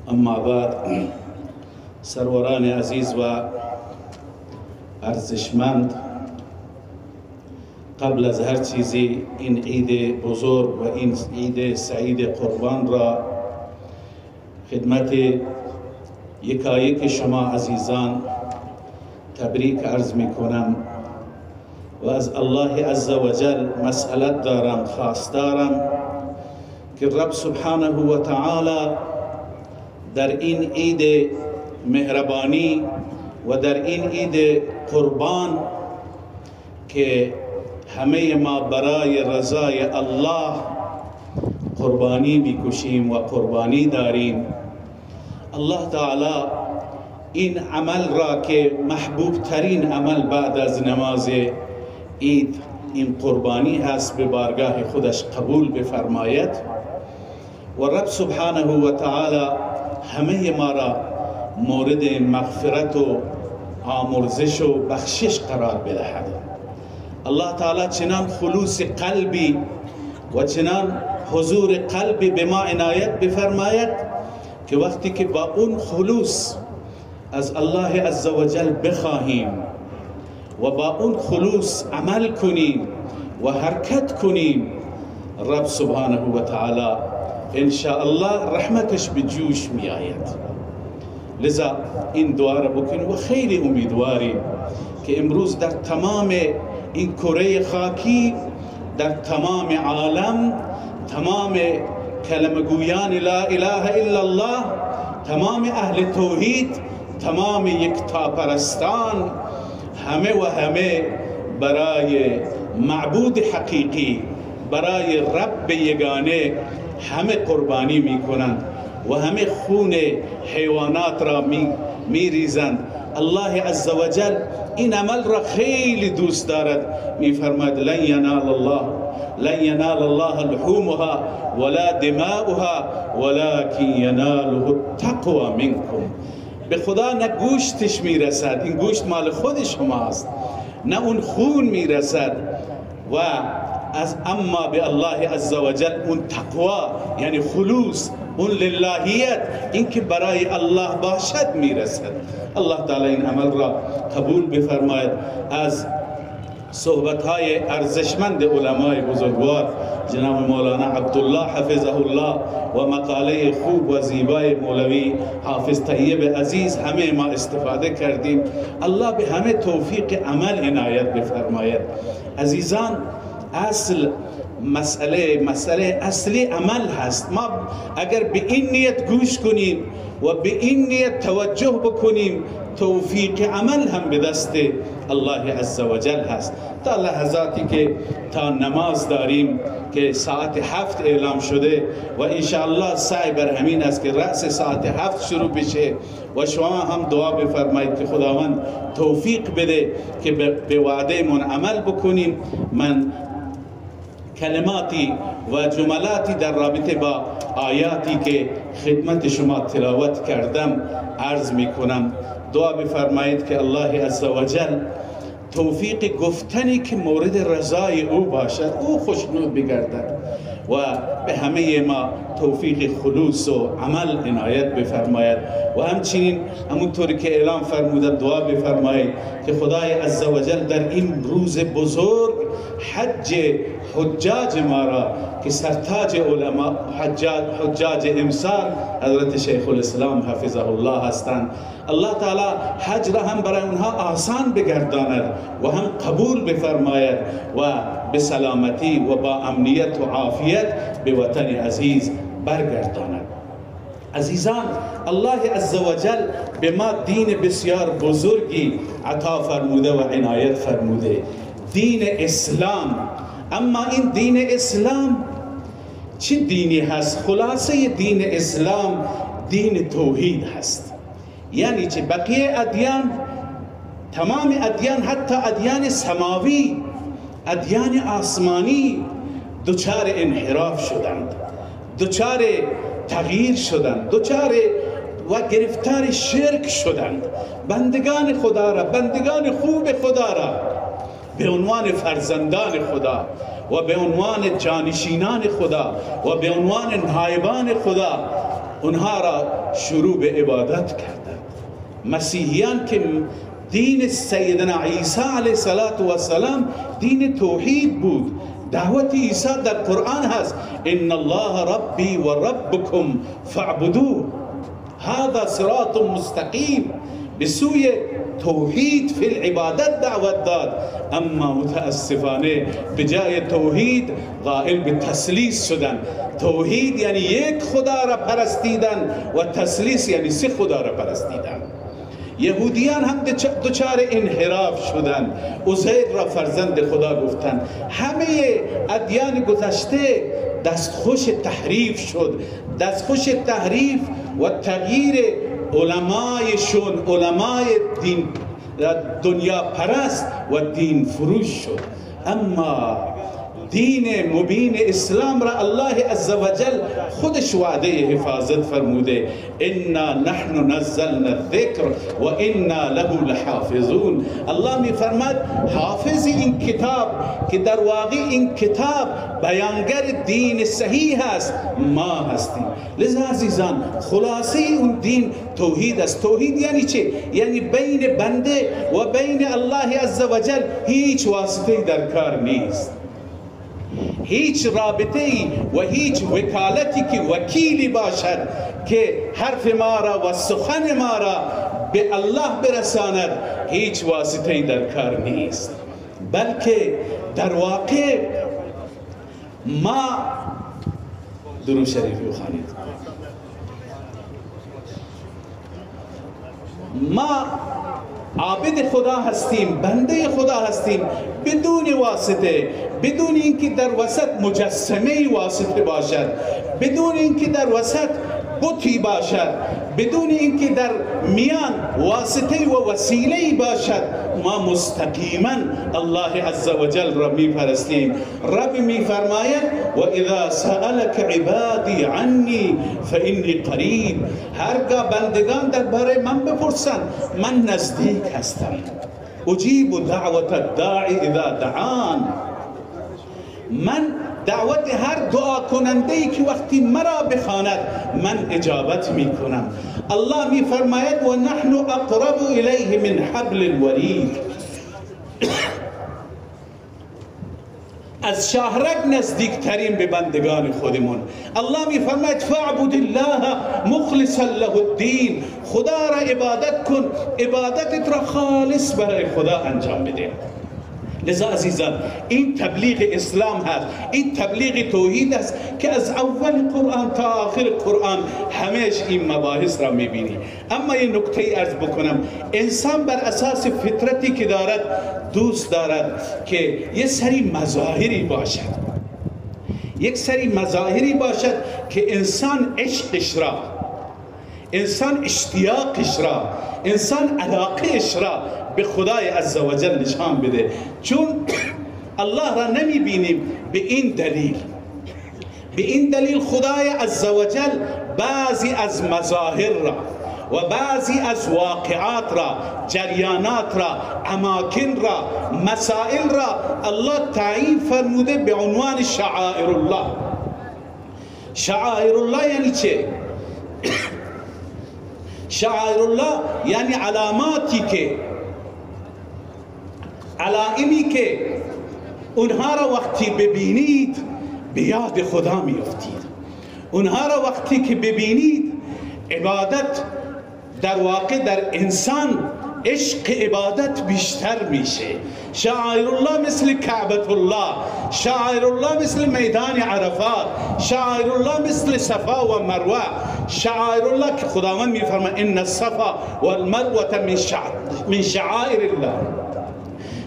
اما بعد سروران عزیز و ارزشمند، قبل از هر چیزی این عید بزرگ و این عید سعید قربان را خدمت یکایک شما عزیزان تبریک عرض می کنم و از الله عزوجل مسئلت دارم، خواست دارم که رب سبحانه و تعالی در این عید مهربانی و در این عید قربان که همه ما برای رضای الله قربانی میکشیم و قربانی داریم، الله تعالی این عمل را که محبوب ترین عمل بعد از نماز عید این قربانی هست به بارگاه خودش قبول بفرماید و رب سبحانه و تعالی همه ما را مورد مغفرت و آمرزش و بخشش قرار بدهد. الله تعالی چنان خلوص قلبی و چنان حضور قلبی به ما عنایت بفرماید که وقتی که با اون خلوص از الله عزوجل بخواهیم و با اون خلوص عمل کنیم و حرکت کنیم، رب سبحانه و تعالی ان شاء الله رحمتش به جوش می آید. لذا این دعا را بکنیم و خیلی امیدواریم که امروز در تمام این کره خاکی، در تمام عالم، تمام کلمه گویان لا اله الا الله، تمام اهل توحید، تمام یکتاپرستان، همه و همه برای معبود حقیقی، برای رب یگانه همه قربانی می کنند و همه خون حیوانات را می ریزند. الله عزوجل این عمل را خیلی دوست دارد، می فرماید لن ینال الله لحومها ولا دماؤها ولكن یناله التقوى منکم. به خدا نه گوشتش می رسد، این گوشت مال خود شماست، نه اون خون می رسد، و اما به الله عزوجل اون تقوا یعنی خلوص، اون للهیت، این که برای الله باشد می رسد. الله تعالی این عمل را قبول بفرماید. از صحبت‌های ارزشمند علمای بزرگوار جناب مولانا عبدالله حفظه الله و مقاله خوب و زیبای مولوی حافظ طیب عزیز همه ما استفاده کردیم. الله به همه توفیق عمل عنایت بفرماید. عزیزان، اصل مسئله اصلی عمل هست. ما اگر به این نیت گوش کنیم و به این نیت توجه بکنیم، توفیق عمل هم به دست الله عزوجل هست. تا لحظاتی که تا نماز داریم که ساعت 7 اعلام شده و انشاءالله سعی بر همین است که رأس ساعت 7 شروع بشه و شما هم دعا بفرمایید که خداوند توفیق بده که به وعده من عمل بکنیم. من کلماتی و جملاتی در رابطه با آیاتی که خدمت شما تلاوت کردم عرض می کنم. دعا بفرمایید که الله عزوجل توفیق گفتنی که مورد رضای او باشد، او خوشنود بگردد و به همه ما توفیق خلوص و عمل عنایت بفرماید. و همچنین همونطوری که اعلام فرموده دعا بفرمایید که خدای عزوجل در این روز بزرگ حجاج ما را که سرتاج علما حجاج امسال حضرت شیخ الاسلام حفظه الله هستند، الله تعالی حج را هم برای اونها آسان بگرداند و هم قبول بفرماید و به سلامتی و با امنیت و عافیت به وطن عزیز برگرداند. عزیزان، الله عزوجل به ما دین بسیار بزرگی عطا فرموده و عنایت فرموده، دین اسلام. اما این دین اسلام چه دینی هست؟ خلاصه دین اسلام دین توحید هست. یعنی چه؟ بقیه ادیان، تمام ادیان، حتی ادیان سماوی، ادیان آسمانی دچار انحراف شدند، دچار تغییر شدند، دچار و گرفتار شرک شدند. بندگان خدا را، بندگان خوب خدا را به عنوان فرزندان خدا و به عنوان جانشینان خدا و به عنوان نایبان خدا اونها را شروع به عبادت کردند. مسیحیان که دین سیدنا عیسی علیه السلام دین توحید بود. دعوت عیسی در قرآن هست ان الله ربی و ربکم فاعبدوه، هذا صراط مستقیم، به سوی توحید فی العبادت دعوت داد. اما متاسفانه به جای توحید قائل به تثلیث شدن. توحید یعنی یک خدا را پرستیدن و تثلیث یعنی سه خدا را پرستیدن. یهودیان هم دچار انحراف شدند، عزیر را فرزند خدا گفتند. همه ادیان گذشته دستخوش تحریف شد، دستخوش تحریف و تغییر علمایشون، علمای دین دنیا پرست و دین فروش شد. اما دین مبین اسلام را الله عزوجل خودش وعده حفاظت فرموده انا نحن نزلنا الذکر و انا له لحافظون. الله می فرماد حافظ این کتاب که در واقع این کتاب بیانگر دین صحیح است ما هستیم. لذا عزیزان خلاصه اون دین توحید است. توحید یعنی چه؟ یعنی بین بنده و بین الله عزوجل هیچ واسطه در کار نیست، هیچ رابطه‌ای و هیچ وکالتی که وکیلی باشد که حرف ما را و سخن ما را به الله برساند، هیچ واسطه‌ای در کار نیست. بلکه در واقع ما درود شریفی بخوانید. ما عابد خدا هستیم، بنده خدا هستیم بدون واسطه، بدون اینکه در وسط مجسمه واسطه باشد، بدون اینکه در وسط بتی باشد، بدون اینکه در میان واسطه و وسیله باشد. ما مستقیما الله عزوجل را میپرستیم. رب میفرماید و اذا سألك عبادی عنی فانی قریب. هرگاه بندگان درباره من بپرسند من نزدیک هستم. اجیب دعوت الداعی اذا دعان. من دعوت هر دعا کننده ای که وقتی مرا بخواند من اجابت می کنم. الله می فرماید و نحن اقرب الیه من حبل الورید. از شاهرگ نزدیکترین به بندگان خودمون. الله می فرماید فاعبد الله مخلصا له الدین. خدا را عبادت کن، عبادتت را خالص برای خدا انجام بده. لذا عزیزان این تبلیغ اسلام هست، این تبلیغ توحید است که از اول قرآن تا آخر قرآن همیش این مباحث را میبینی. اما یه نکته عرض بکنم، انسان بر اساس فطرتی که دارد دوست دارد که یه سری مظاهری باشد، یک سری مظاهری باشد که انسان عشقش را، انسان اشتیاقش را، انسان علاقهش را به خدای عزوجل نشان بده. چون الله را نمی بینیم به این دلیل خدای عزوجل بعضی از مظاهر را و بعضی از واقعات را، جریانات را، اماکن را، مسائل را الله تعیین فرموده به عنوان شعائر الله. شعائر الله یعنی چه؟ شعائر الله یعنی علائمی که اونها را وقتی ببینید به یاد خدا میافتید. اونها را وقتی که ببینید عبادت در واقع در انسان عشق عبادت بیشتر میشه. شعائر الله مثل کعبت الله، شعائر الله مثل میدان عرفات، شعائر الله مثل صفا و مروه. شعائر الله که خداوند میفرماید ان الصفا والمروه من شعائر الله.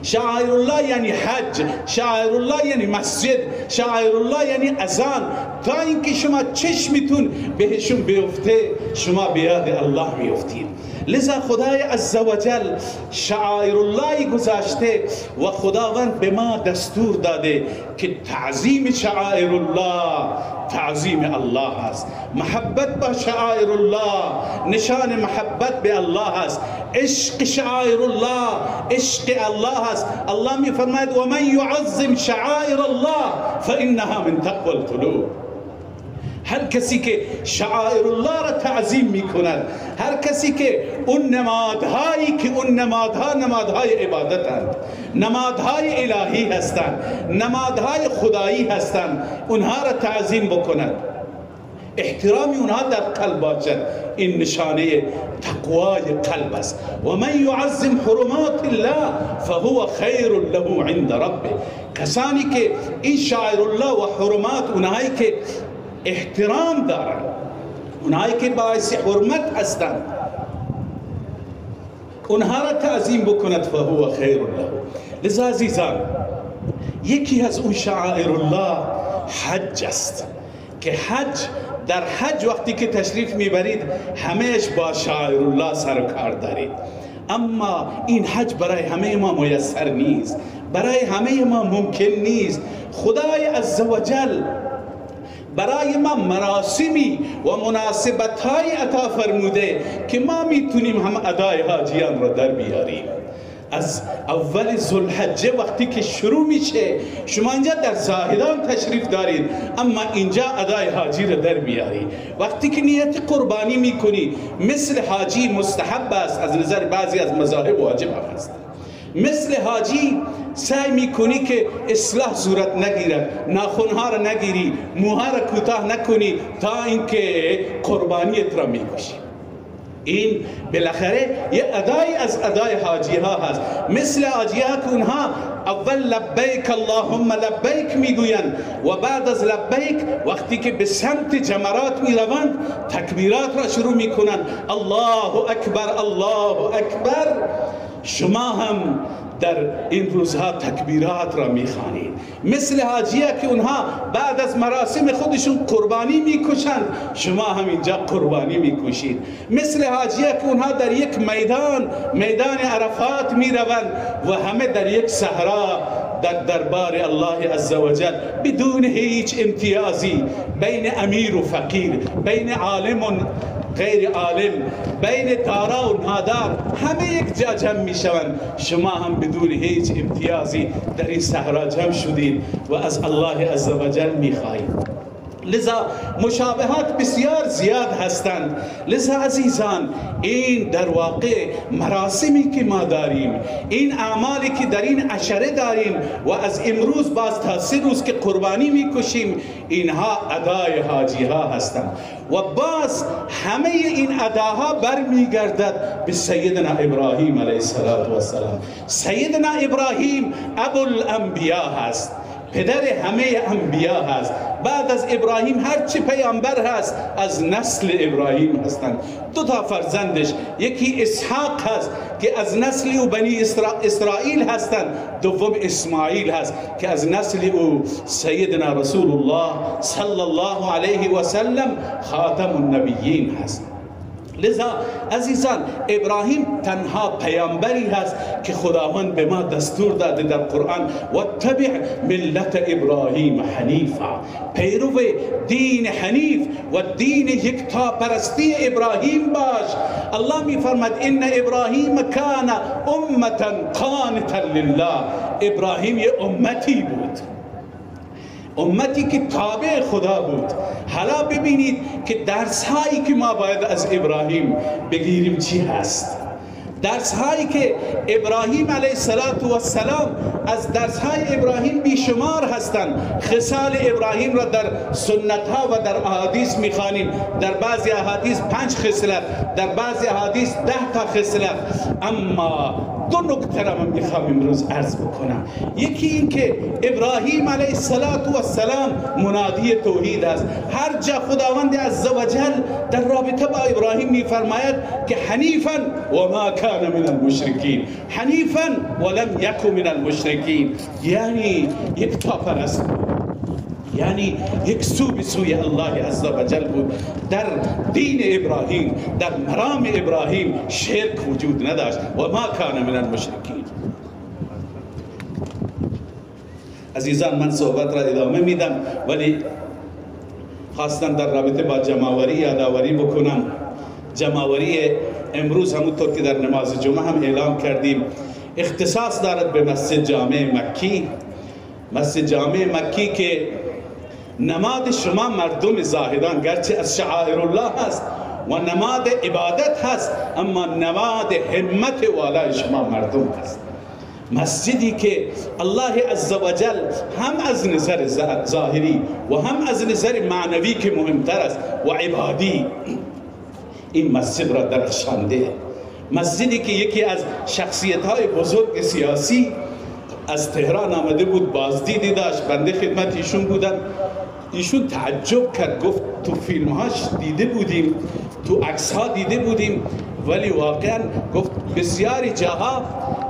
شعائر الله یعنی حج، شعائر الله یعنی مسجد، شعائر الله یعنی اذان. تا اینکه شما چشمتون بهشون بیفته شما به یاد الله میافتید. لذا خدای عزوجل شعائر الله گذاشته و خداوند به ما دستور داده که تعظیم شعائر الله تعظیم الله است. محبت با شعائر الله نشان محبت به الله است. عشق شعائر الله عشق الله است. الله می فرماید و من یعظم شعائر الله فانها من تقوى القلوب. هر کسی که شعائر الله را تعظیم می کند، هر کسی که اون نمادهایی که اون نمادهای عبادتند، نمادهای الهی هستند، نمادهای خدایی هستند، اونها را تعظیم بکند، احترامی اونها در قلب باشد، این نشانه تقوای قلب است. و من یعظم حرمات الله فهو خیر له عند ربه. کسانی که این شعائر الله و حرمات، اونهایی که احترام دارند، اونهایی که باعث حرمت هستند، اونها را تعظیم بکند، فهو خیر له. لذا عزیزان، یکی از اون شعائر الله حج است که در حج وقتی که تشریف میبرید همهش با شعائر الله سر و کار دارید. اما این حج برای همه ما میسر نیست، برای همه ما ممکن نیست. خدای عزوجل برای ما مراسمی و مناسبت‌های عطا فرموده که ما میتونیم هم ادای حاجیان را در بیاریم. از اول ذوالحجه وقتی که شروع میشه، شما اینجا در زاهدان تشریف دارید، اما اینجا ادای حاجی را در بیاری. وقتی که نیت قربانی میکنی، مثل حاجی مستحب است، از نظر بعضی از مذاهب واجب هم است. مثل حاجی سعی میکنی که اصلاح صورت نگیرد، ناخنها را نگیری، موها را کوتاه نکنی تا اینکه قربانیت را میکشی. این بالاخره یه ادای از ادای حاجی ها هست. مثل حاجی ها که اونها اول لبیک اللهم لبیک میگویند و بعد از لبیک وقتی که به سمت جمرات میروند تکبیرات را شروع میکنند، الله اکبر الله اکبر. شما هم در این روزها تکبیرات را میخوانید. مثل حاجیه که اونها بعد از مراسم خودشون قربانی میکشند، شما هم اینجا قربانی میکشید. مثل حاجیه که اونها در یک میدان عرفات میروند و همه در یک صحرا در دربار الله عزوجل بدون هیچ امتیازی بین امیر و فقیر، بین عالم و غیر عالم، بین دارا و نادار، همه یک جا جمع می شوند. شما هم بدون هیچ امتیازی در این صحرا جمع شدید و از الله عزوجل می خواهید. لذا مشابهات بسیار زیاد هستند. لذا عزیزان، این در واقع مراسمی که ما داریم، این اعمالی که در این عشره داریم و از امروز باز تا 3 روز که قربانی میکشیم، اینها ادای حاجی ها هستند و باز همه این اداها برمیگردد به سیدنا ابراهیم علیه السلام. سیدنا ابراهیم ابوالانبیا هست، پدر همه انبیا هست. بعد از ابراهیم هرچی پیامبر هست از نسل ابراهیم هستند. 2 تا فرزندش، یکی اسحاق هست که از نسل او بنی اسرائیل هستند، دوم اسماعیل هست که از نسل او سیدنا رسول الله صلی الله علیه و سلم خاتم النبیین هست. لذا عزیزان، ابراهیم تنها پیامبری هست که خداوند به ما دستور داده در قرآن واتبع ملت ابراهیم حنیفا، پیرو دین حنیف و دین یکتا پرستی ابراهیم باش. الله می فرماد ان ابراهیم کان امتا قانتا لله. ابراهیم یه امتی بود، امتی که تابع خدا بود. حالا ببینید که درس هایی که ما باید از ابراهیم بگیریم چی هست. درس هایی که ابراهیم علیه السلام، از درس های ابراهیم بیشمار هستند. خصال ابراهیم را در سنت ها و در احادیث میخوانیم. در بعضی احادیث 5 خصلت، در بعضی احادیث 10 تا خصلت. اما 2 نکته را من میخوام امروز عرض بکنم. یکی این که ابراهیم علیه السلام منادی توحید است. هر جا خداوند عزوجل در رابطه با ابراهیم میفرماید که حنیفا و ما کان من المشرکین، حنیفا ولم یک من المشرکین، یعنی یکتا پرست، یعنی یک سو به سوی الله عزوجل بود. در دین ابراهیم، در مرام ابراهیم شرک وجود نداشت و ما کان من المشرکین. عزیزان، من صحبت را ادامه میدم، ولی خواستم در رابطه با جمع‌آوری یادآوری بکنم. جمع‌آوری امروز همونطور که در نماز جمعه هم اعلام کردیم اختصاص دارد به مسجد جامع مکی. مسجد جامع مکی که نماد شما مردم زاهدان گرچه از شعائر الله هست و نماد عبادت هست، اما نماد همت والای شما مردم هست. مسجدی که الله عزوجل هم از نظر ظاهری و هم از نظر معنوی که مهمتر است و عبادی این مسجد را درخشانده. مسجدی که یکی از شخصیت‌های بزرگ سیاسی از تهران آمده بود، بازدیدی داشت، بنده خدمت ایشون بودم، ایشون تعجب کرد، گفت تو فیلم‌هاش دیده بودیم، تو عکس‌ها دیده بودیم، ولی واقعا گفت بسیاری جاها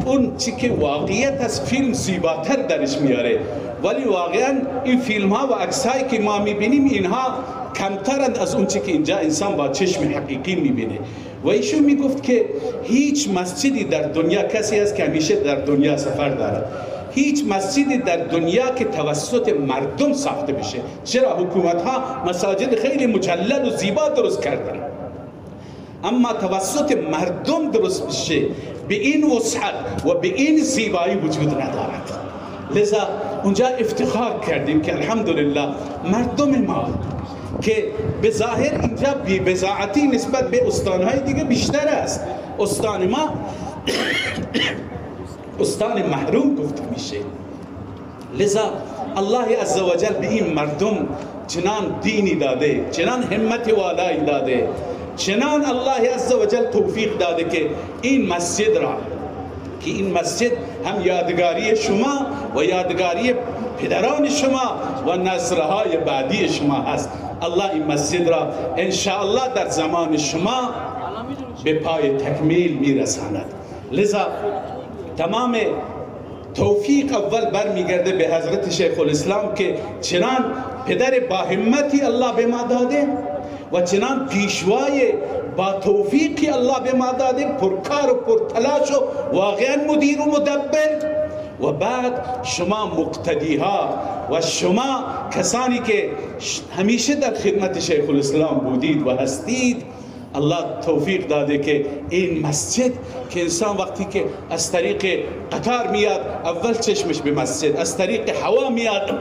اون چی که واقعیت از فیلم زیباتر درش میاره، ولی واقعا این فیلم‌ها و عکس‌هایی که ما می‌بینیم اینها کمترند از اون چی که اینجا انسان با چشم حقیقی می‌بینه. و ایشون میگفت که هیچ مسجدی در دنیا، کسی هست که همیشه در دنیا سفر داره، هیچ مسجدی در دنیا که توسط مردم ساخته بشه، چرا حکومت‌ها مساجد خیلی مجلل و زیبا درست کردن، اما توسط مردم درست بشه به این وسعت و به این زیبایی وجود ندارد. لذا اونجا افتخار کردیم که الحمدلله مردم ما که به ظاهر اینجا بی بضاعتی نسبت به استانهای دیگه بیشتر است، استان ما استان محروم گفته میشه. لذا الله عزوجل به این مردم چنان دینی داده، چنان همت والایی داده، چنان الله عزوجل توفیق داده که این مسجد را، که این مسجد هم یادگاری شما و یادگاری پدران شما و نسل‌های بعدی شما هست. الله این مسجد را انشاءالله در زمان شما به پای تکمیل میرساند. لذا تمام توفیق اول برمیگرده به حضرت شیخ الاسلام که چنان پدر با همتی الله به ما داده و چنان پیشوای با توفیقی الله به ما داده، پرکار و پرتلاش و واقعا مدیر و مدبر. و بعد شما مقتدی ها و شما کسانی که همیشه در خدمت شیخ الاسلام بودید و هستید، الله توفیق داده که این مسجد که انسان وقتی که از طریق قطار میاد اول چشمش به مسجد، از طریق هوا میاد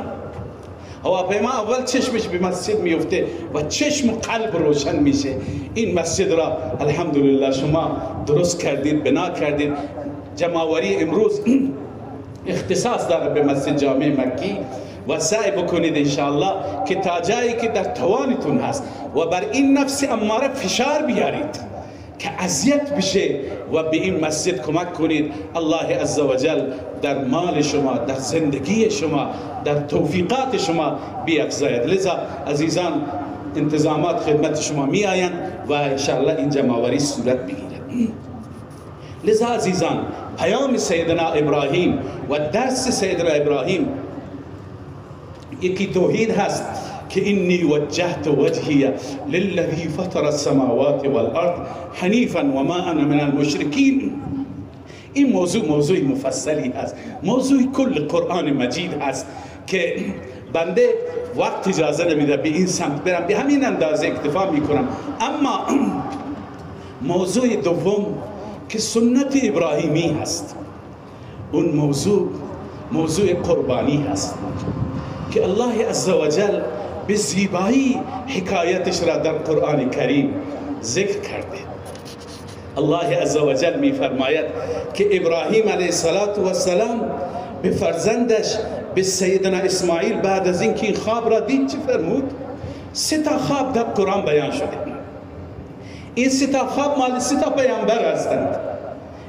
هواپیما اول چشمش به مسجد میفته و چشم قلب روشن میشه. این مسجد را الحمدلله شما درست کردید، بنا کردید. جمع‌آوری امروز اختصاص داره به مسجد جامع مکی و سعی بکنید انشاءالله که تا جایی که در توانتون هست و بر این نفس اماره فشار بیارید که اذیت بشه و به این مسجد کمک کنید. الله عزوجل در مال شما، در زندگی شما، در توفیقات شما بیفزاید. لذا عزیزان انتظامات خدمت شما می آیند و انشاءالله این جمع‌آوری صورت بگیرد. لذا عزیزان پیام سیدنا ابراهیم و درس سیدنا ابراهیم یکی توحید هست که انی وجهت وجهی للذی فطر السماوات والارض حنیفا و ما انا من المشرکین. این موضوع مفصلی هست، موضوع کل قرآن مجید هست که بنده وقت اجازه نمیده به این سمت برم، به همین اندازه اکتفا میکنم. اما موضوع دوم که سنت ابراهیمی هست، اون موضوع قربانی هست که الله عزوجل به زیبایی حکایتش را در قرآن کریم ذکر کرده. الله عزوجل می فرماید که ابراهیم علیه السلام به فرزندش به سیدنا اسماعیل بعد از اینکه این خواب را دید چه فرمود؟ 3 تا خواب در قرآن بیان شده. این 3 تا خواب مال 3 تا پیامبر هستند.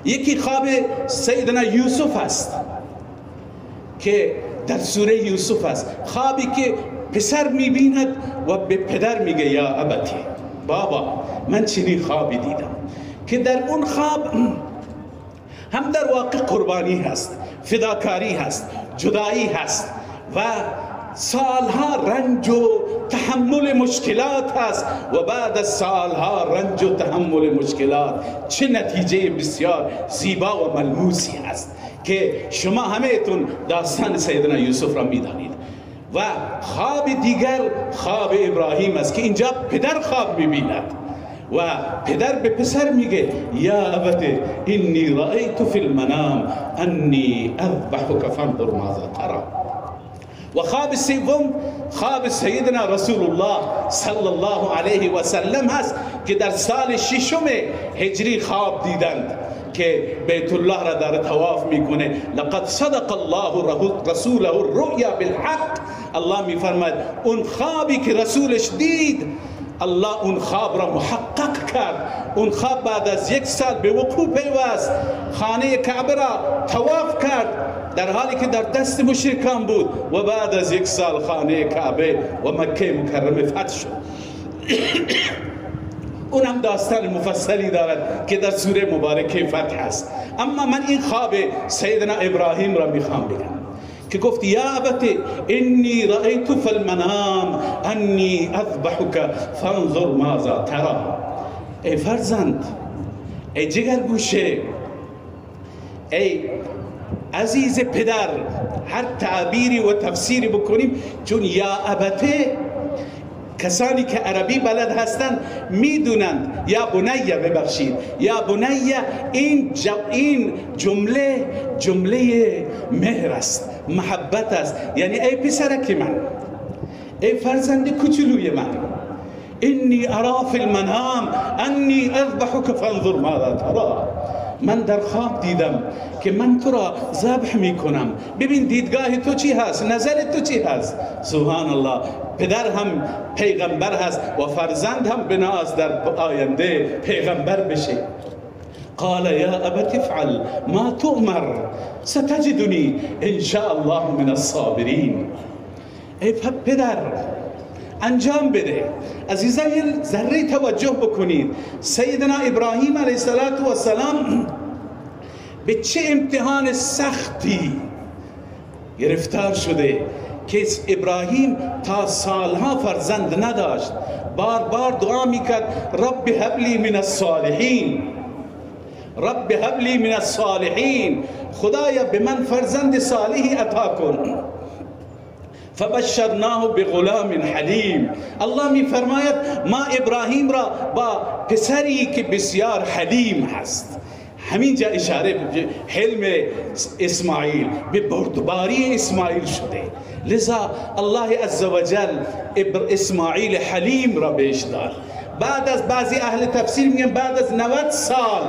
یکی خواب سیدنا یوسف است که در سوره یوسف است، خوابی که پسر میبیند و به پدر میگه یا ابتی، بابا من چنین خوابی دیدم، که در اون خواب هم در واقع قربانی هست، فداکاری هست، جدایی هست و سالها رنج و تحمل مشکلات هست و بعد از سالها رنج و تحمل مشکلات چه نتیجه بسیار زیبا و ملموسی هست که شما همه‌تون داستان سیدنا یوسف را میدانید. و خواب دیگر خواب ابراهیم است که اینجا پدر خواب میبیند و پدر به پسر میگه یا ابت انی رأیت فی المنام انی اذبحک فانظر ماذا تری. و خواب سوم خواب سیدنا رسول الله صلی الله علیه و سلم هست که در سال 6 هجری خواب دیدند که بیت الله را داره طواف میکنه. لقد صدق الله رسوله الرؤیا بالحق. الله میفرماید اون خوابی که رسولش دید الله اون خواب را محقق کرد. اون خواب بعد از 1 سال به وقوع پیوست. خانه کعبه را طواف کرد در حالی که در دست مشرکان بود و بعد از 1 سال خانه کعبه و مکه مکرمه فتح شد. اونم داستان مفصلی دارد که در سوره مبارکه فتح است. اما من این خواب سیدنا ابراهیم را میخوام بگم که گفت یا ابت انی رأیت فی المنام انی اذبحک فانظر ماذا ترى. ای فرزند، ای جگرگوشه، ای عزیز پدر، هر تعبیری و تفسیری بکنیم، چون یا ابته کسانی که عربی بلد هستند میدونند. یا بنیه، ببخشید، یا بنیه این جمله مهر است، محبت است. یعنی ای پسرک من، ای فرزند کوچولوی من، انی ارا فی المنام انی اذبحک فانظر ماذا ترى. من در خواب دیدم که من تو را ذبح میکنم، ببین دیدگاه تو چی هست، نظر تو چی هست. سبحان الله، پدر هم پیغمبر هست و فرزند هم بناست در آینده پیغمبر بشه. قال یا ابت افعل ما تؤمر ستجدنی ان شاء الله من الصابرین. ای پدر انجام بده. عزیزان یه ذره توجه بکنید، سیدنا ابراهیم علیه السلام به چه امتحان سختی گرفتار شده که ابراهیم تا سالها فرزند نداشت. بار بار دعا میکرد رب هب لی من الصالحین، رب هب لی من الصالحین، خدایا به من فرزند صالحی عطا کن. فبشرناه بغلام حلیم. الله می فرماید ما ابراهیم را با پسری که بسیار حلیم هست. همینجا اشاره به حلم اسماعیل، به بردباری اسماعیل شده. لذا الله عزوجل اسماعیل حلیم را بهش داد. بعد از بعضی اهل تفسیر میگن بعد از 90 سال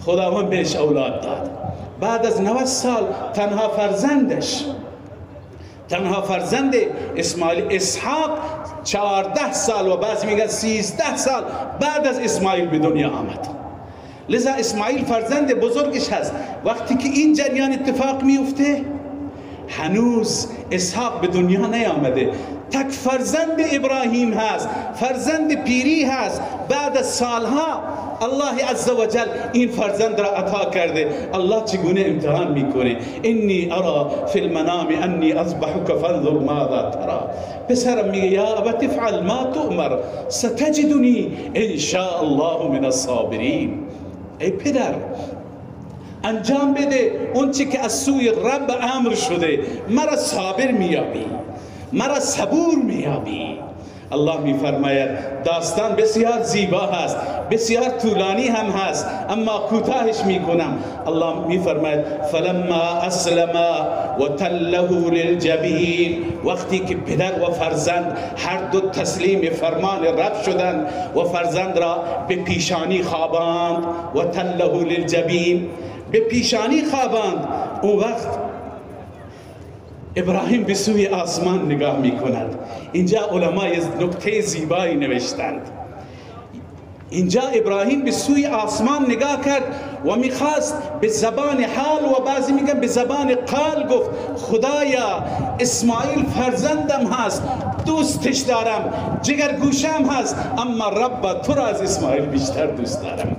خداوند بهش اولاد داد. بعد از 90 سال تنها فرزند اسماعیل اسحاق 14 سال و بعضی میگن 13 سال بعد از اسماعیل به دنیا آمد. لذا اسماعیل فرزند بزرگش هست. وقتی که این جریان اتفاق میفته هنوز اسحاق به دنیا نیامده، تک فرزند ابراهیم هست، فرزند پیری هست. بعد از سالها الله عزوجل این فرزند را عطا کرده. الله چگونه امتحان میکنه؟ انی ارا فی المنام انی اذبحک فانظر ماذا ترى. پسرم میگه یا ابت افعل ما تؤمر ستجدنی ان شاء الله من الصابرین. ای پدر انجام بده اون چی که از سوی رب امر شده، مرا صابر میابی، مرا صبور میابی. الله میفرماید داستان بسیار زیبا هست، بسیار طولانی هم هست، اما کوتاهش میکنم. الله میفرماید فلما اسلم و تله للجبین. وقتی که پدر و فرزند هر دو تسلیم فرمان رب شدند و فرزند را به پیشانی خواباند، و تله للجبین، به پیشانی خواباند، اون وقت ابراهیم به سوی آسمان نگاه می کند. اینجا علما نکته زیبایی نوشتند. اینجا ابراهیم به سوی آسمان نگاه کرد و میخواست به زبان حال و بعضی میگن به زبان قال گفت خدایا اسماعیل فرزندم هست، دوستش دارم، جگرگوشم هست، اما رب تو را از اسماعیل بیشتر دوست دارم.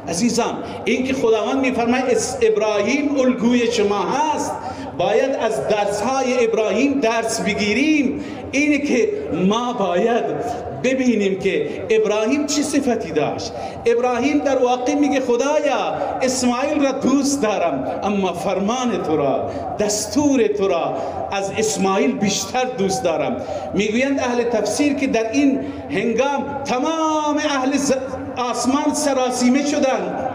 عزیزان این که خداوند میفرماید ابراهیم الگوی شما هست، باید از درسهای ابراهیم درس بگیریم. اینه که ما باید ببینیم که ابراهیم چه صفتی داشت. ابراهیم در واقع میگه خدایا اسماعیل را دوست دارم، اما فرمان تو را، دستور تو را از اسماعیل بیشتر دوست دارم. میگویند اهل تفسیر که در این هنگام تمام اهل آسمان سراسیمه شدند.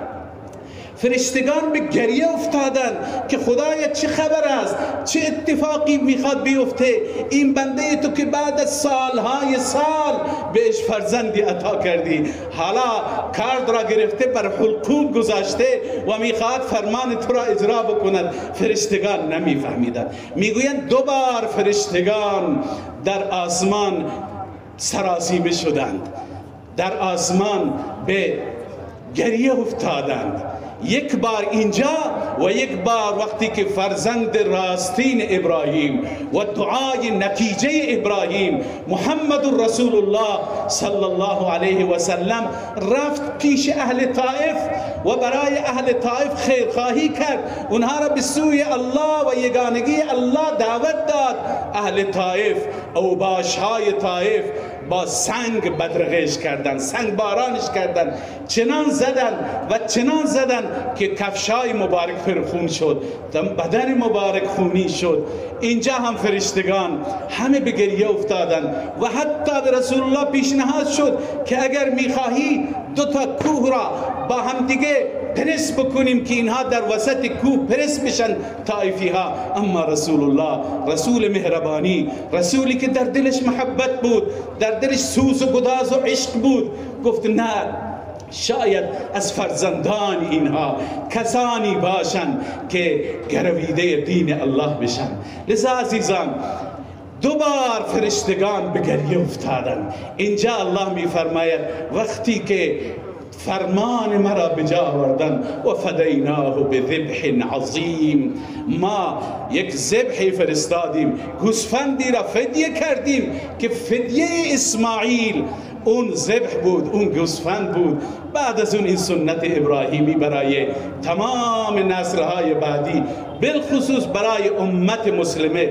فرشتگان به گریه افتادن که خدایا چه خبر است، چه اتفاقی میخواد بیفته. این بنده تو که بعد از سالهای سال بهش فرزندی عطا کردی، حالا کارد را گرفته بر حلقوم گذاشته و میخواد فرمان تو را اجرا بکند. فرشتگان نمیفهمیدند. میگویند 2 بار فرشتگان در آسمان سراسیمه شدند، در آسمان به گریه افتادند. یک بار اینجا و یک بار وقتی که فرزند راستین ابراهیم و دعای نتیجه ابراهیم محمد رسول الله صلی الله علیه و سلم رفت پیش اهل طائف و برای اهل طائف خیرخواهی کرد، اونها را به سوی الله و یگانگی الله دعوت داد. اهل طائف، اوباشهای طائف با سنگ بدرقش کردن، سنگ بارانش کردن، چنان زدن که کفشای مبارک فرخون شد، بدن مبارک خونی شد. اینجا هم فرشتگان همه به گریه افتادن و حتی به رسول الله پیشنهاد شد که اگر میخواهی 2 تا کوه را با هم دیگه پرس بکنیم که اینها در وسط کوه پرس بشن طائفی ها. اما رسول الله، رسول مهربانی، رسولی که در دلش محبت بود، در دلش سوز و گداز و عشق بود، گفت نه، شاید از فرزندان اینها کسانی باشند که گرویده دین الله بشن. لذا عزیزان 2 بار فرشتگان به گریه افتادند. اینجا الله میفرماید وقتی که فرمان مرا بجا آوردن و فدیناه بذبح عظیم، ما یک ذبح فرستادیم، گوسفندی را فدیه کردیم که فدیه اسماعیل اون ذبح بود، اون گوسفند بود. بعد از اون این سنت ابراهیمی برای تمام نسل‌های بعدی، بالخصوص برای امت مسلمه.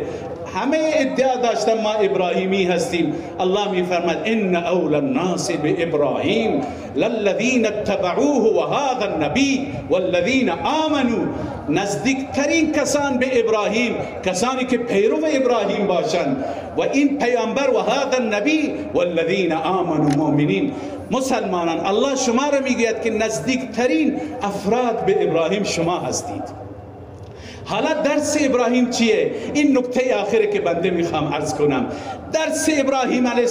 همه ادعا داشتن ما ابراهیمی هستیم. الله میفرماد ان اول الناس بابراهیم للذین اتبعوه و هذا النبی والذین آمنوا. نزدیکترین کسان به ابراهیم کسانی که پیرو ابراهیم باشند و این پیامبر و هذا النبی والذین آمنوا مؤمنین، مسلمانان. الله شما را میگوید که نزدیکترین افراد به ابراهیم شما هستید. حالا درس ابراهیم چیه؟ این نکته آخره که بنده میخوام عرض کنم. درس ابراهیم علیه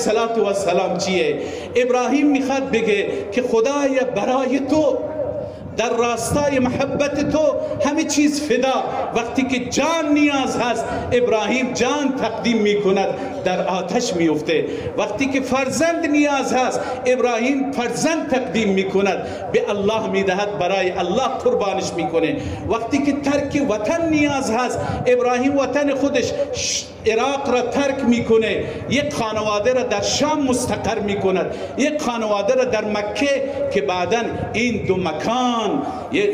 السلام چیه؟ ابراهیم میخواد بگه که خدایا برای تو در راستای محبت تو همه چیز فدا. وقتی که جان نیاز هست ابراهیم جان تقدیم میکند، در آتش میفته. وقتی که فرزند نیاز هست ابراهیم فرزند تقدیم میکند، به الله میدهد، برای الله قربانش میکنه. وقتی که ترک وطن نیاز هست ابراهیم وطن خودش عراق را ترک میکنه، یک خانواده را در شام مستقر میکند، یک خانواده را در مکه که بعداً این 2 مکان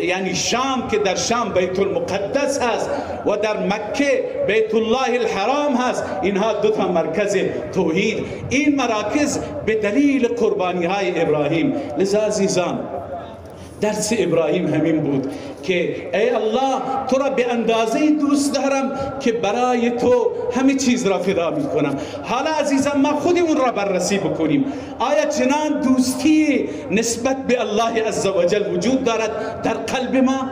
یعنی شام که در شام بیت المقدس هست و در مکه بیت الله الحرام هست، اینها 2 تا مرکز توحید. این مراکز به دلیل قربانی های ابراهیم. لذا عزیزان درس ابراهیم همین بود که ای الله تو را به اندازه دوست دارم که برای تو همه چیز را فدا می کنم. حالا عزیزان ما خودمون را بررسی بکنیم. آیا چنان دوستی نسبت به الله عزوجل وجود دارد در قلب ما؟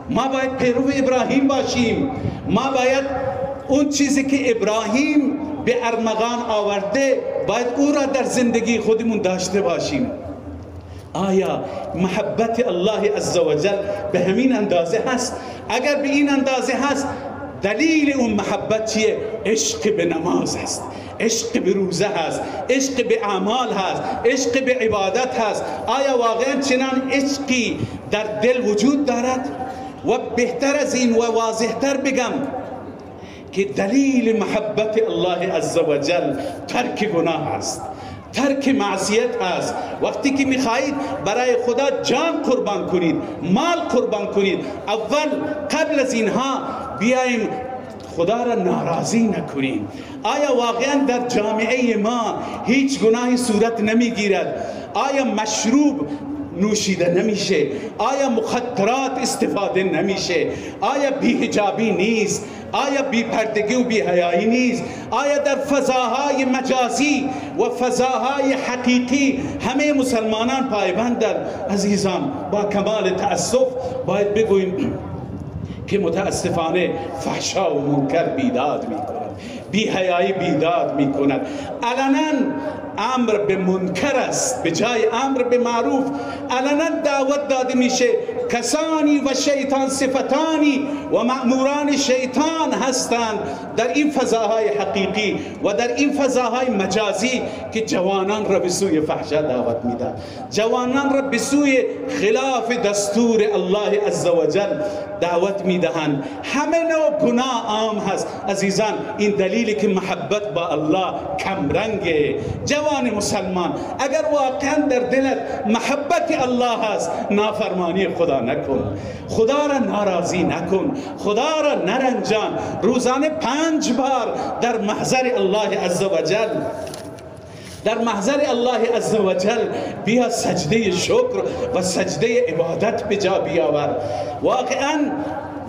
ما باید پیرو ابراهیم باشیم. ما باید اون چیزی که ابراهیم به ارمغان آورده باید او را در زندگی خودمون داشته باشیم. آیا محبت الله عزوجل به همین اندازه هست؟ اگر به این اندازه هست دلیل اون محبت چیه؟ عشق به نماز هست، عشق به روزه هست، عشق به اعمال هست، عشق به عبادت هست. آیا واقعا چنان عشقی در دل وجود دارد؟ و بهتر از این و واضحتر بگم که دلیل محبت الله عزوجل ترک گناه است، ترک معصیت است. وقتی که میخواهید برای خدا جان قربان کنید، مال قربان کنید، اول قبل از اینها بیاییم خدا را ناراضی نکنیم. آیا واقعا در جامعه ما هیچ گناهی صورت نمیگیرد؟ آیا نوشیده نمیشه؟ آیا مخدرات استفاده نمیشه؟ آیا بی‌حجابی نیست؟ آیا بی‌پردگی و بی‌حیایی نیست؟ آیا در فضاهای مجازی و فضاهای حقیقی همه مسلمانان پایبندند؟ عزیزان، با کمال تأسف باید بگوییم که متاسفانه فحشا و منکر بیداد میکند، بی‌حیایی بیداد میکند. علنا امر به منکر است به جای امر به معروف. علنا دعوت داده میشه کسانی و شیطان صفتانی و مأموران شیطان هستند در این فضاهای حقیقی و در این فضاهای مجازی که جوانان را به سوی فحشا دعوت میدن، جوانان را به سوی خلاف دستور الله عزوجل دعوت میدهند. همه نوع گناه عام هست عزیزان. این دلیلی که محبت با الله کم رنگه. جوان مسلمان، اگر واقعا در دلت محبت الله هست، نافرمانی خدا نکن، خدا را ناراضی نکن، خدا را نرنجان. روزانه 5 بار در محضر الله عزوجل، در محضر الله عزوجل بیا سجده شکر و سجده عبادت به جا بیاور. واقعا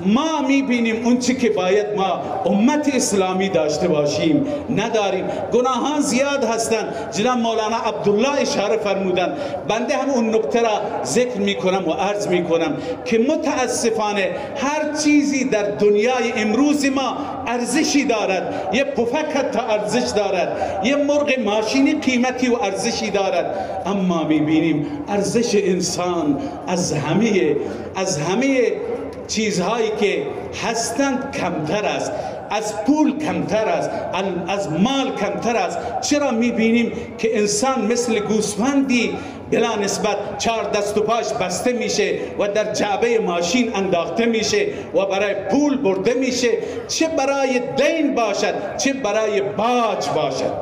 ما میبینیم اون چی که باید ما امت اسلامی داشته باشیم نداریم. گناهان زیاد هستند. جناب مولانا عبدالله اشاره فرمودند. بنده هم اون نکته را ذکر میکنم و عرض میکنم که متاسفانه هر چیزی در دنیای امروز ما ارزشی دارد. یه پفک حتی ارزش دارد، یه مرغ ماشینی قیمتی و ارزشی دارد، اما میبینیم ارزش انسان از همه چیزهایی که هستند کمتر است. از پول کمتر است، از مال کمتر است. چرا میبینیم که انسان مثل گوسفندی بلا نسبت 4 دست و پاش بسته میشه و در جعبه ماشین انداخته میشه و برای پول برده میشه، چه برای دین باشد چه برای باج باشد،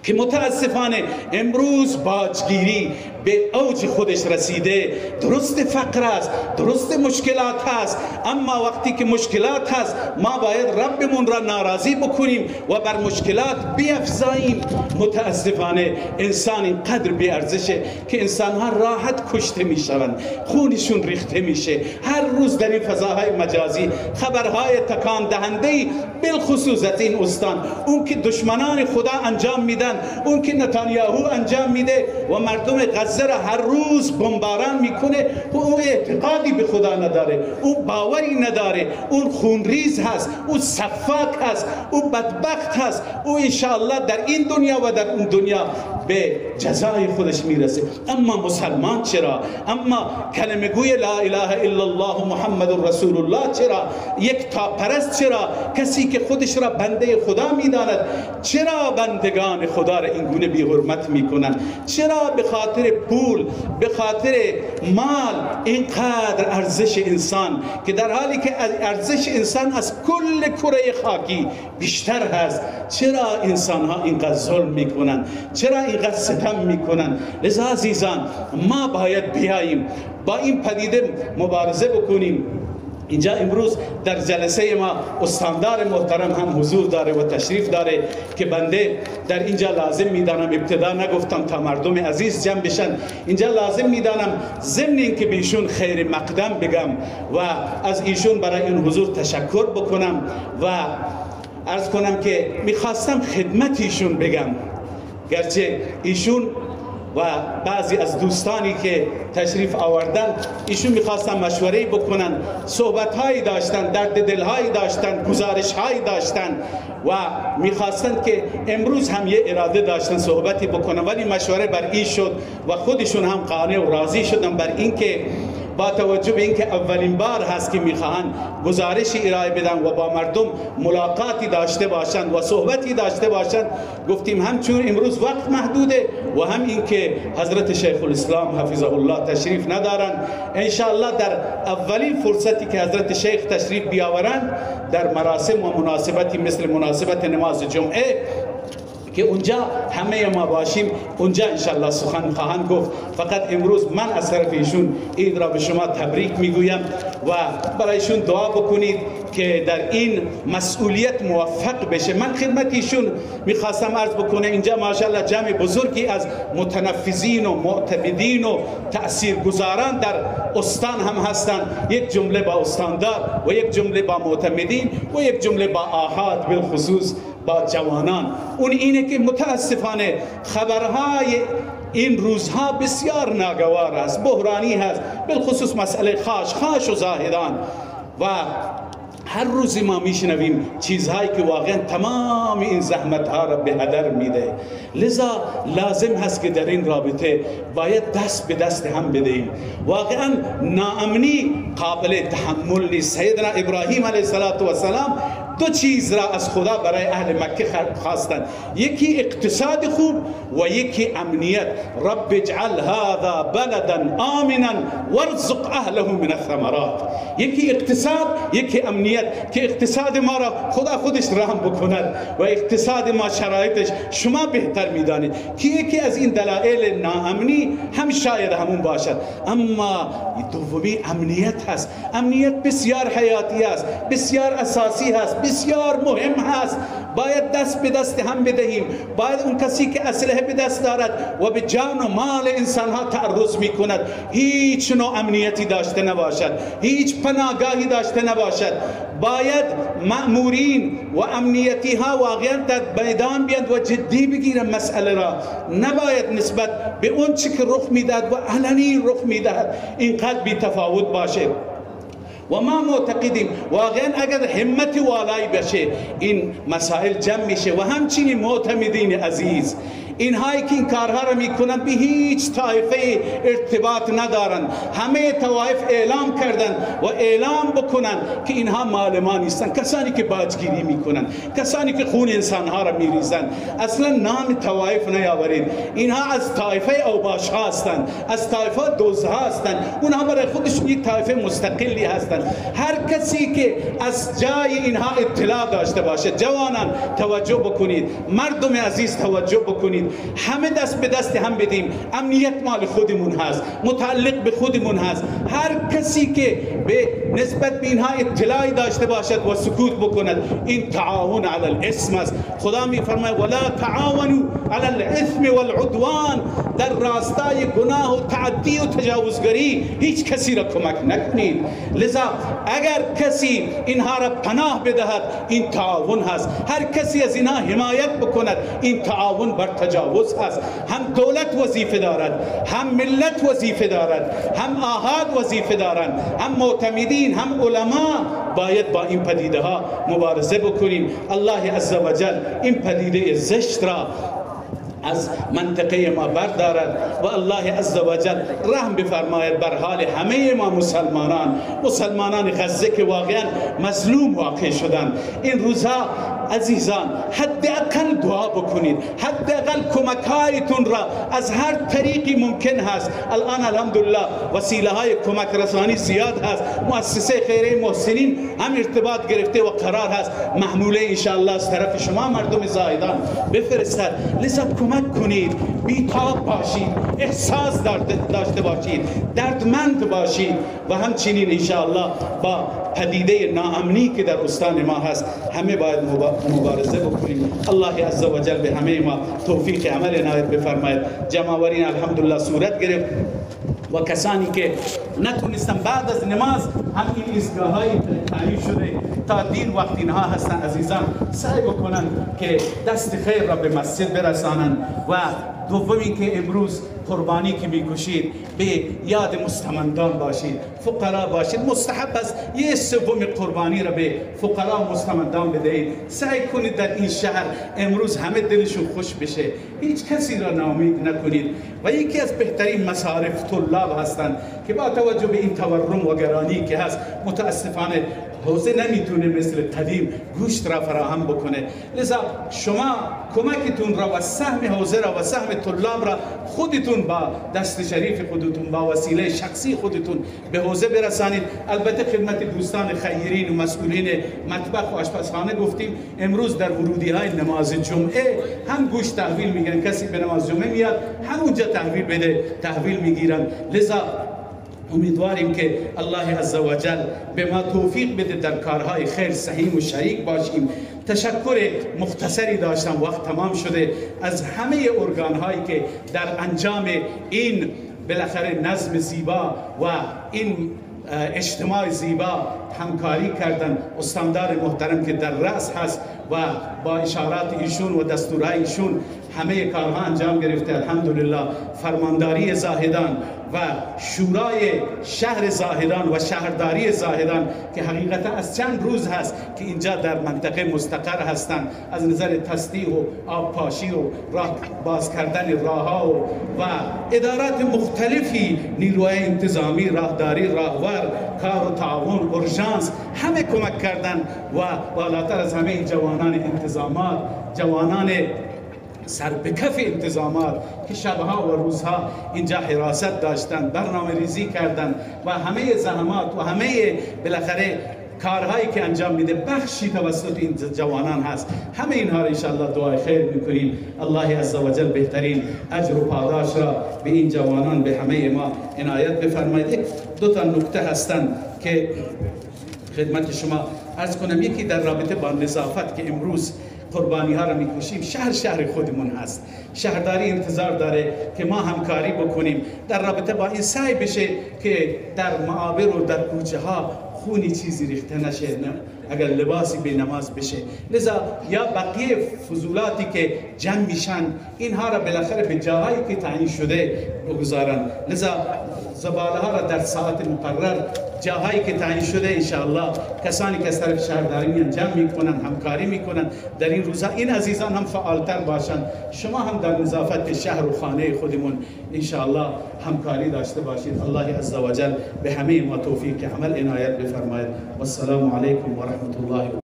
که متاسفانه امروز باجگیری به اوج خودش رسیده. درست فقر است، درست مشکلات هست، اما وقتی که مشکلات هست ما باید ربمون را ناراضی بکنیم و بر مشکلات بیفزاییم. متاسفانه انسان اینقدر بی ارزشه که انسانها راحت کشته میشوند، خونشون ریخته میشه. هر روز در این فضاهای مجازی خبرهای تکان دهنده، بالخصوص از این استان، اون که دشمنان خدا انجام میدن، اون که نتانیاهو انجام میده و مردم غزه را هر روز بمباران میکنه، و اون اعتقادی به خدا نداره، اون باوری نداره، اون خونریز هست، اون سفاک هست، اون بدبخت هست، او انشاءالله در این دنیا و در اون دنیا به جزای خودش میرسه. اما مسلمان چرا؟ اما کلمه گوی لا اله الا الله محمد رسول الله چرا؟ یک تا پرست چرا؟ کسی که خودش را بنده خدا میداند چرا بندگان خدا را این گونه بی حرمت میکنن؟ چرا به خاطر پول، به خاطر مال اینقدر ارزش انسان، که در حالی که ارزش انسان از کل کره خاکی بیشتر هست، چرا انسان ها اینقدر ظلم میکنن؟ چرا اینقدر ستم میکنن؟ لذا عزیزان، ما باید بیاییم با این پدیده مبارزه بکنیم. اینجا امروز در جلسه ما استاندار محترم هم حضور داره و تشریف داره که بنده در اینجا لازم میدانم، ابتدا نگفتم تا مردم عزیز جمع بشن، اینجا لازم میدانم ضمن اینکه به ایشون خیر مقدم بگم و از ایشون برای این حضور تشکر بکنم و عرض کنم که میخواستم خدمت ایشون بگم، گرچه ایشون و بعضی از دوستانی که تشریف آوردن ایشون میخواستن مشوره بکنن، صحبت‌هایی داشتن، درد دل‌هایی داشتن، گزارش‌هایی داشتن و میخواستن که امروز هم یه اراده داشتن صحبتی بکنن، ولی مشوره بر این شد و خودشون هم قانع و راضی شدن بر این که با توجه به اینکه اولین بار هست که میخواهند گزارشی ارائه بدن و با مردم ملاقاتی داشته باشند و صحبتی داشته باشند، گفتیم همچون امروز وقت محدوده و هم اینکه حضرت شیخ الاسلام حفظه الله تشریف ندارند، انشاءالله در اولین فرصتی که حضرت شیخ تشریف بیاورند در مراسم و مناسبتی مثل مناسبت نماز جمعه که اونجا همه ما باشیم، اونجا انشالله سخن خواهند گفت. فقط امروز من از طرف ایشون عید را به شما تبریک میگویم و برایشون دعا بکنید که در این مسئولیت موفق بشه. من خدمت ایشون میخواستم عرض بکنم اینجا ماشاءالله جمع بزرگی از متنفذین و معتقدین و تاثیرگذاران در استان هم هستند، یک جمله با استاندار و یک جمله با معتمدین و یک جمله با آحاد، بالخصوص با جوانان. اون اینه که متاسفانه خبرهای این روزها بسیار ناگوار است، بحرانی هست، بالخصوص مسئله خاش و زاهدان. و هر روزی ما میشنویم چیزهایی که واقعا تمام این زحمت ها را به هدر میده. لذا لازم هست که در این رابطه باید دست به دست هم بدهیم. واقعا ناامنی قابل تحمل نیست. سیدنا ابراهیم علیه السلام دو چیز را از خدا برای اهل مکه خواستند، یکی اقتصاد خوب و یکی امنیت. رب اجعل هذا بلدا آمنا وارزق اهله من الثمرات. یکی اقتصاد، یکی امنیت، که اقتصاد ما را خدا خودش رحم بکند و اقتصاد ما شرایطش شما بهتر میدانید که یکی از این دلایل ناامنی هم شاید همون باشد. اما دومی امنیت هست. امنیت بسیار حیاتی است، بسیار اساسی هست، بسیار مهم هست. باید دست به دست هم بدهیم. باید اون کسی که اسلحه به دست دارد و به جان و مال انسان ها تعرض می کند هیچ نوع امنیتی داشته نباشد، هیچ پناهگاهی داشته نباشد. باید مأمورین و امنیتی ها واقعا در میدان بیاند و جدی بگیرن مسئله را. نباید نسبت به اون چی که رخ میداد و علنی رخ میدهد اینقدر بی تفاوت باشه. و ما معتقدیم واقعا اگر همت والایی بشه این مسائل جمع میشه. و همچنین معتمدین عزیز، اینهایی که این کارها را میکنن به هیچ طایفه ارتباط ندارن. همه طوایف اعلام کردن و اعلام بکنن که اینها مال ما نیستن. کسانی که باجگیری میکنن، کسانی که خون انسانها را میریزن، اصلا نام طوایف نیاورید. اینها از طایفه اوباش ها هستند، از طایفه دوز ها هستند. اونها برای خودشون یک طایفه مستقلی هستند. هر کسی که از جای اینها اطلاع داشته باشه، جوانان توجه بکنید، مردم عزیز توجه بکنید، همه دست به دست هم بدیم. امنیت مال خودمون هست، متعلق به خودمون هست. هر کسی که به نسبت به اینها اطلاعی داشته باشد و سکوت بکند، این تعاون علی الاثم است. خدا می فرماید ولا تعاونوا علی الاثم والعدوان، در راستای گناه و تعدی و تجاوزگری هیچ کسی را کمک نکنید. لذا اگر کسی اینها را پناه بدهد این تعاون هست. هر کسی از اینها حمایت بکند این تعاون بر تجاوز هست. هم دولت وظیفه دارد، هم ملت وظیفه دارد، هم آحاد وظیفه دارند، هم معتمدین، هم علما. باید با این پدیده ها مبارزه بکنیم. الله عزوجل این پدیده زشت را از منطقه ما بردارد و الله عزوجل رحم بفرماید بر حال همه ما مسلمانان غزه که واقعا مظلوم واقع شدند. این روزها عزیزان حداقل دعا بکنید، حداقل کمک‌هایتون را از هر طریقی ممکن هست. الان الحمدلله وسیله های کمک رسانی زیاد هست. مؤسسه خیریه محسنین هم ارتباط گرفته و قرار هست محموله انشاءالله از طرف شما مردم زاهدان بفرستد. لذا کمک کنید، بی‌تاب باشید، احساس داشته باشید، دردمند باشید و همچنین انشاءالله با پدیده ناامنی که در استان ما هست همه باید مبارزه بکنیم. الله عزوجل به همه ما توفیق عمل عنایت بفرماید. جمع‌آورین الحمدلله صورت گرفت و کسانی که نتونستن بعد از نماز هم این ایستگاه‌های تعیین شده تا دیر وقت اینها هستن عزیزان سعی بکنن که دست خیر را به مسجد برسانن. و دومی که امروز قربانی که میکشید به یاد مستمندان باشید، فقرا باشید. مستحب است یه سوم قربانی را به فقرا و مستمندان بدهید. سعی کنید در این شهر امروز همه دلشون خوش بشه، هیچ کسی را ناامید نکنید. و یکی از بهترین مصارف طلاب هستند که با توجه به این تورم و گرانی که هست متاسفانه حوزه نمیتونه مثل قدیم گوشت را فراهم بکنه. لذا شما کمکتون را و سهم حوزه را و سهم طلاب را خودتون خودتون با دست شریف خودتون با وسیله شخصی خودتون به حوزه برسانید. البته خدمت دوستان خیرین و مسئولین مطبخ و آشپزخانه گفتیم امروز در ورودی های نماز جمعه هم گوشت تحویل میگیرن، کسی به نماز جمعه میاد همونجا تحویل میگیرن. لذا امیدواریم که الله عزوجل به ما توفیق بده در کارهای خیر سهیم و شریک باشیم. تشکر مختصری داشتم، وقت تمام شده، از همه ارگان هایی که در انجام این بالاخره نظم زیبا و این اجتماع زیبا همکاری کردن. استاندار محترم که در رأس هست و با اشارات ایشون و دستورهای ایشون همه کارها انجام گرفته الحمدلله. فرمانداری زاهدان و شورای شهر زاهدان و شهرداری زاهدان که حقیقتا از چند روز هست که اینجا در منطقه مستقر هستند، از نظر تصدیح و آبپاشی و راه باز کردن راهها و ادارات مختلفی، نیروهای انتظامی، راهداری، راهور، کار و تعاون، اورژانس، همه کمک کردن و بالاتر از همه این جوانان انتظامات، جوانان سر به کف انتظامات که شبها و روزها اینجا حراست داشتن، برنامه ریزی کردن و همه زحمات و همه بالاخره کارهایی که انجام میده بخشی توسط این جوانان هست. همه اینها را انشاءالله دعای خیر میکنیم. الله عزوجل بهترین اجر و پاداش را به این جوانان به همه ما عنایت بفرمایید. دو تا نکته هستند که خدمت شما عرض کنم. یکی در رابطه با نظافت که امروز قربانی ها را میکشیم، شهر خودمون هست. شهرداری انتظار داره که ما همکاری بکنیم در رابطه با این، سعی بشه که در معابر و در کوچه ها خونی چیزی ریخته نشه، اگر لباسی به نماز بشه. لذا یا بقیه فضولاتی که جمع میشن اینها را بالاخره به جاهایی که تعیین شده بگذارن. لذا زباله ها را در ساعت مقرر جاهایی که تعیین شده انشاءالله کسانی که از طرف شهرداری میان جمع میکنن، همکاری میکنن در این روزها. این عزیزان هم فعالتر باشن، شما هم در نظافت شهر و خانه خودمون انشاءالله همکاری داشته باشید. الله عزوجل به همه ما توفیق عمل عنایت بفرماید. والسلام علیکم و رحمت الله.